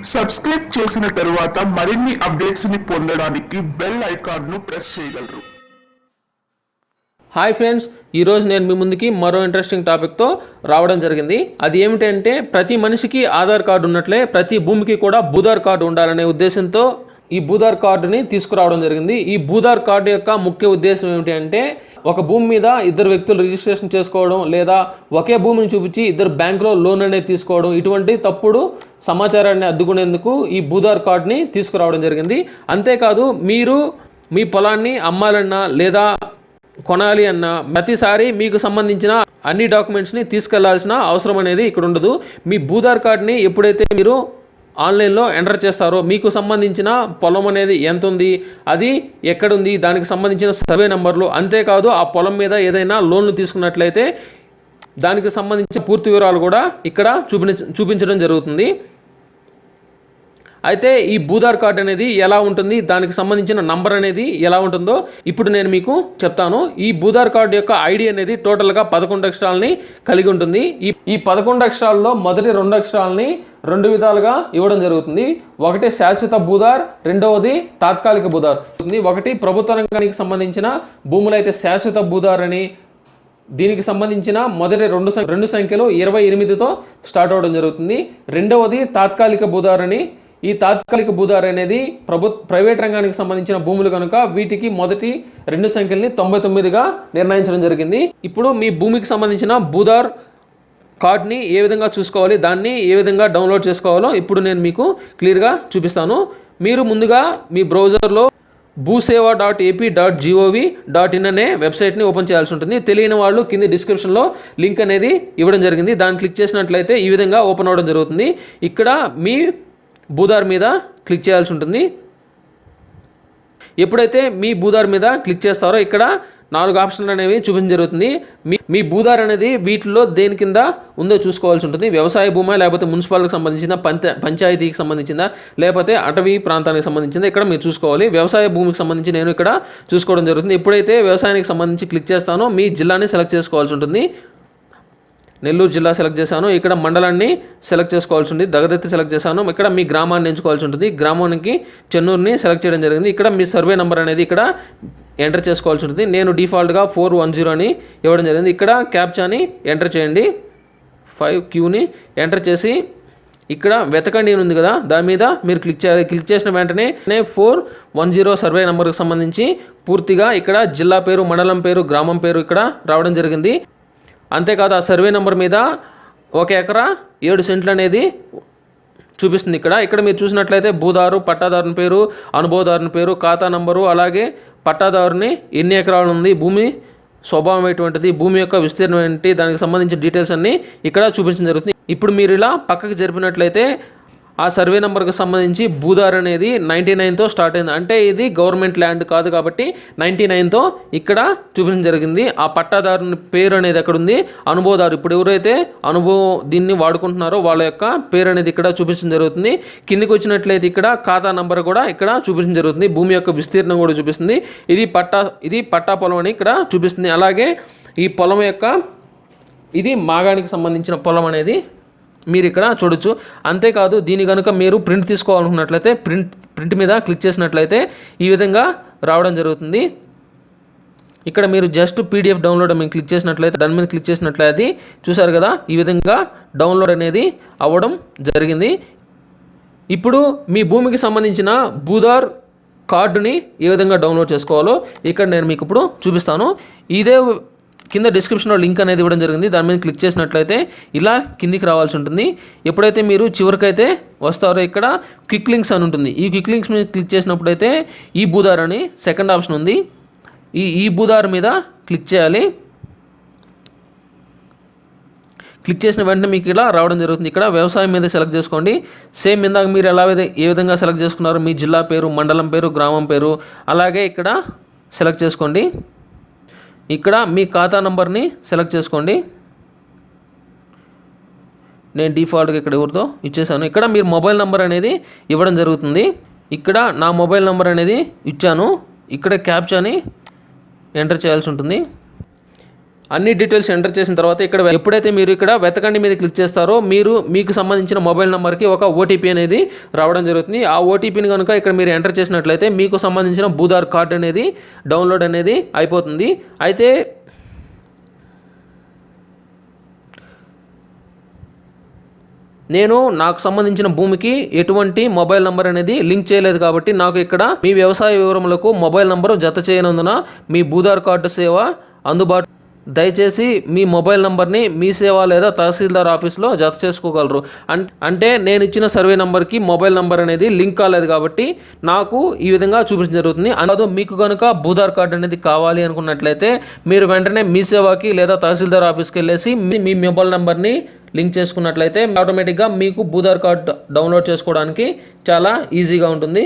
Subscribe చేసిన తరువాత మరిన్ని అప్డేట్స్ ని పొందడానికి బెల్ ఐకాన్ ను ప్రెస్ చేయగలరు. హాయ్ ఫ్రెండ్స్, ఈరోజు నేను మీ ముందుకి మరో ఇంట్రెస్టింగ్ టాపిక్తో రావడం జరిగింది. అది ఏమిటంటే ప్రతి మనిషికి ఆధార్ కార్డు ఉన్నట్లే ప్రతి భూమికి కూడా భూధార్ కార్డు ఉండాలనే ఉద్దేశంతో ఈ భూధార్ కార్డుని తీసుకురావడం జరిగింది. ఈ భూధార్ కార్డు యొక్క ముఖ్య ఉద్దేశం ఏమిటి అంటే ఒక భూమి మీద ఇద్దరు వ్యక్తులు రిజిస్ట్రేషన్ చేసుకోవడం లేదా ఒకే భూమిని చూపించి ఇద్దరు బ్యాంకులో లోన్ అనేది తీసుకోవడం, ఇటువంటి తప్పుడు సమాచారాన్ని అడ్డుకునేందుకు ఈ భూధార్ కార్డుని తీసుకురావడం జరిగింది. అంతేకాదు మీరు మీ పొలాన్ని అమ్మాలన్నా లేదా కొనాలి అన్న ప్రతిసారి మీకు సంబంధించిన అన్ని డాక్యుమెంట్స్ని తీసుకెళ్లాల్సిన అవసరం అనేది ఇక్కడ ఉండదు. మీ భూధార్ కార్డ్ని ఎప్పుడైతే మీరు ఆన్లైన్లో ఎంటర్ చేస్తారో మీకు సంబంధించిన పొలం అనేది ఎంత ఉంది, అది ఎక్కడుంది, దానికి సంబంధించిన సర్వే నెంబర్లు, అంతేకాదు ఆ పొలం మీద ఏదైనా లోన్లు తీసుకున్నట్లయితే దానికి సంబంధించిన పూర్తి వివరాలు కూడా ఇక్కడ చూపించడం జరుగుతుంది. అయితే ఈ భూధార్ కార్డ్ అనేది ఎలా ఉంటుంది, దానికి సంబంధించిన నంబర్ అనేది ఎలా ఉంటుందో ఇప్పుడు నేను మీకు చెప్తాను. ఈ భూధార్ కార్డు యొక్క ఐడి అనేది టోటల్గా 11 అక్షరాలని కలిగి ఉంటుంది. ఈ 11 అక్షరాల్లో మొదటి 2 అక్షరాలని 2 విధాలుగా ఇవ్వడం జరుగుతుంది. ఒకటి శాశ్వత భూధార్, రెండవది తాత్కాలిక భూధార్. ఒకటి ప్రభుత్వ రంగానికి సంబంధించిన భూములు అయితే శాశ్వత భూధార్ అని, దీనికి సంబంధించిన మొదటి రెండు సంఖ్యలు 28తో స్టార్ట్ అవ్వడం జరుగుతుంది. రెండవది తాత్కాలిక భూధార్ అని. ఈ తాత్కాలిక భూధార్ అనేది ప్రైవేట్ రంగానికి సంబంధించిన భూములు కనుక వీటికి మొదటి 2 సంఖ్యల్ని 99గా నిర్ణయించడం జరిగింది. ఇప్పుడు మీ భూమికి సంబంధించిన భూధార్ కార్డ్ని ఏ విధంగా చూసుకోవాలి, దాన్ని ఏ విధంగా డౌన్లోడ్ చేసుకోవాలో ఇప్పుడు నేను మీకు క్లియర్గా చూపిస్తాను. మీరు ముందుగా మీ బ్రౌజర్లో bhuseva.ap.gov.in అనే వెబ్సైట్ని ఓపెన్ చేయాల్సి ఉంటుంది. తెలియని వాళ్ళు కింద డిస్క్రిప్షన్లో లింక్ అనేది ఇవ్వడం జరిగింది. దాన్ని క్లిక్ చేసినట్లయితే ఈ విధంగా ఓపెన్ అవ్వడం జరుగుతుంది. ఇక్కడ మీ భూధార్ మీద క్లిక్ చేయాల్సి ఉంటుంది. ఎప్పుడైతే మీ భూధార్ మీద క్లిక్ చేస్తారో ఇక్కడ 4 ఆప్షన్లు అనేవి చూపించడం జరుగుతుంది. మీ భూధార్ అనేది వీటిలో దేని కింద ఉందో చూసుకోవాల్సి ఉంటుంది. వ్యవసాయ భూమా, లేకపోతే మున్సిపాలిటీకి సంబంధించిన పంచాయతీకి సంబంధించిందా, లేకపోతే అటవీ ప్రాంతానికి సంబంధించిందా ఇక్కడ మీరు చూసుకోవాలి. వ్యవసాయ భూమికి సంబంధించి నేను ఇక్కడ చూసుకోవడం జరుగుతుంది. ఎప్పుడైతే వ్యవసాయానికి సంబంధించి క్లిక్ చేస్తానో మీ జిల్లాని సెలెక్ట్ చేసుకోవాల్సి ఉంటుంది. నెల్లూరు జిల్లా సెలెక్ట్ చేశాను. ఇక్కడ మండలాన్ని సెలెక్ట్ చేసుకోవాల్సి ఉంటుంది. దగదత్తి సెలెక్ట్ చేశాను. ఇక్కడ మీ గ్రామాన్ని ఎంచుకోవాల్సి ఉంటుంది. గ్రామానికి చెన్నూరుని సెలెక్ట్ చేయడం జరిగింది. ఇక్కడ మీ సర్వే నెంబర్ అనేది ఇక్కడ ఎంటర్ చేసుకోవాల్సి ఉంటుంది. నేను డిఫాల్ట్గా 410 అని ఇవ్వడం జరిగింది. ఇక్కడ క్యాప్చాని ఎంటర్ చేయండి. 5Qని ఎంటర్ చేసి ఇక్కడ వెతకండి ఉంది కదా, దాని మీద మీరు క్లిక్ చేయాలి. క్లిక్ చేసిన వెంటనే 410 సర్వే నెంబర్కి సంబంధించి పూర్తిగా ఇక్కడ జిల్లా పేరు, మండలం పేరు, గ్రామం పేరు ఇక్కడ రావడం జరిగింది. అంతేకాదు ఆ సర్వే నెంబర్ మీద 1 ఎకరా 7 సెంట్లు అనేది చూపిస్తుంది. ఇక్కడ మీరు చూసినట్లయితే భూదారు, పట్టాదారుని పేరు, అనుభవదారుని పేరు, ఖాతా నంబరు, అలాగే పట్టాదారుని ఎన్ని ఎకరాలు ఉంది, భూమి స్వభావం ఎటువంటిది, భూమి యొక్క విస్తీర్ణం ఏంటి, దానికి సంబంధించిన డీటెయిల్స్ అన్నీ ఇక్కడ చూపించడం జరుగుతుంది. ఇప్పుడు మీరు ఇలా పక్కకి జరిపినట్లయితే ఆ సర్వే నెంబర్కి సంబంధించి భూధార్ అనేది 99తో స్టార్ట్ అయింది. అంటే ఇది గవర్నమెంట్ ల్యాండ్ కాదు కాబట్టి 99తో ఇక్కడ చూపించడం జరిగింది. ఆ పట్టాదారుని పేరు అనేది ఎక్కడ ఉంది, అనుభవదారు, ఇప్పుడు ఎవరైతే దీన్ని వాడుకుంటున్నారో వాళ్ళ యొక్క పేరు అనేది ఇక్కడ చూపించడం జరుగుతుంది. కిందికి వచ్చినట్లయితే ఇక్కడ ఖాతా నంబర్ కూడా ఇక్కడ చూపించడం జరుగుతుంది. భూమి యొక్క విస్తీర్ణం కూడా చూపిస్తుంది. ఇది పట్టా పొలం అని ఇక్కడ చూపిస్తుంది. అలాగే ఈ పొలం యొక్క ఇది మాగానికి సంబంధించిన పొలం అనేది మీరు ఇక్కడ చూడొచ్చు. అంతేకాదు దీని కనుక మీరు ప్రింట్ తీసుకోవాలనుకున్నట్లయితే ప్రింట్ మీద క్లిక్ చేసినట్లయితే ఈ విధంగా రావడం జరుగుతుంది. ఇక్కడ మీరు జస్ట్ పీడిఎఫ్ డౌన్లోడ్ మీద క్లిక్ చేసినట్లయితే దాని మీద క్లిక్ చేసినట్లయితే చూసారు కదా, ఈ విధంగా డౌన్లోడ్ అనేది అవ్వడం జరిగింది. ఇప్పుడు మీ భూమికి సంబంధించిన భూధార్ కార్డుని ఏ విధంగా డౌన్లోడ్ చేసుకోవాలో ఇక్కడ నేను మీకు ఇప్పుడు చూపిస్తాను. ఇదే కింద డిస్క్రిప్షన్లో లింక్ అనేది ఇవ్వడం జరిగింది. దాని మీద క్లిక్ చేసినట్లయితే ఇలా కిందికి రావాల్సి ఉంటుంది. ఎప్పుడైతే మీరు చివరికైతే వస్తారో ఇక్కడ క్విక్ లింక్స్ అని ఉంటుంది. ఈ క్విక్ లింక్స్ మీద క్లిక్ చేసినప్పుడు అయితే ఈ భూధార్ అని సెకండ్ ఆప్షన్ ఉంది. ఈ భూధార్ మీద క్లిక్ చేయాలి. క్లిక్ చేసిన వెంటనే మీకు ఇలా రావడం జరుగుతుంది. ఇక్కడ వ్యవసాయం మీద సెలెక్ట్ చేసుకోండి. సేమ్ ఇందాక మీరు ఏ విధంగా సెలెక్ట్ చేసుకున్నారో మీ జిల్లా పేరు, మండలం పేరు, గ్రామం పేరు అలాగే ఇక్కడ సెలెక్ట్ చేసుకోండి. ఇక్కడ మీ ఖాతా నంబర్ని సెలెక్ట్ చేసుకోండి. నేను డిఫాల్ట్గా ఇక్కడ ఎవరితో ఇచ్చేసాను. ఇక్కడ మీరు మొబైల్ నెంబర్ అనేది ఇవ్వడం జరుగుతుంది. ఇక్కడ నా మొబైల్ నెంబర్ అనేది ఇచ్చాను. ఇక్కడ క్యాప్చాని ఎంటర్ చేయాల్సి ఉంటుంది. అన్ని డీటెయిల్స్ ఎంటర్ చేసిన తర్వాత ఇక్కడ ఎప్పుడైతే మీరు ఇక్కడ వెతకండి మీద క్లిక్ చేస్తారో మీకు సంబంధించిన మొబైల్ నెంబర్కి ఒక ఓటీపీ అనేది రావడం జరుగుతుంది. ఆ ఓటీపీని కనుక ఇక్కడ మీరు ఎంటర్ చేసినట్లయితే మీకు సంబంధించిన భూధార్ కార్డ్ అనేది డౌన్లోడ్ అనేది అయిపోతుంది. అయితే నాకు సంబంధించిన భూమికి ఎటువంటి మొబైల్ నంబర్ అనేది లింక్ చేయలేదు కాబట్టి నాకు ఇక్కడ మీ వ్యవసాయ వివరములకు మొబైల్ నంబరు జత చేయనందున మీ భూధార్ కార్డు సేవ అందుబాటు దయచేసి మీ మొబైల్ నంబర్ని మీ సేవ లేదా తహసీల్దార్ ఆఫీస్లో జత చేసుకోగలరు. అంటే నేను ఇచ్చిన సర్వే నంబర్కి మొబైల్ నంబర్ అనేది లింక్ కాలేదు కాబట్టి నాకు ఈ విధంగా చూపించడం జరుగుతుంది. అందులో మీకు కనుక భూధార్ కార్డు అనేది కావాలి అనుకున్నట్లయితే మీరు వెంటనే మీ సేవకి లేదా తహసీల్దార్ ఆఫీస్కి వెళ్ళేసి మీ మొబైల్ నంబర్ని లింక్ చేసుకున్నట్లయితే ఆటోమేటిక్గా మీకు భూధార్ కార్డు డౌన్లోడ్ చేసుకోవడానికి చాలా ఈజీగా ఉంటుంది.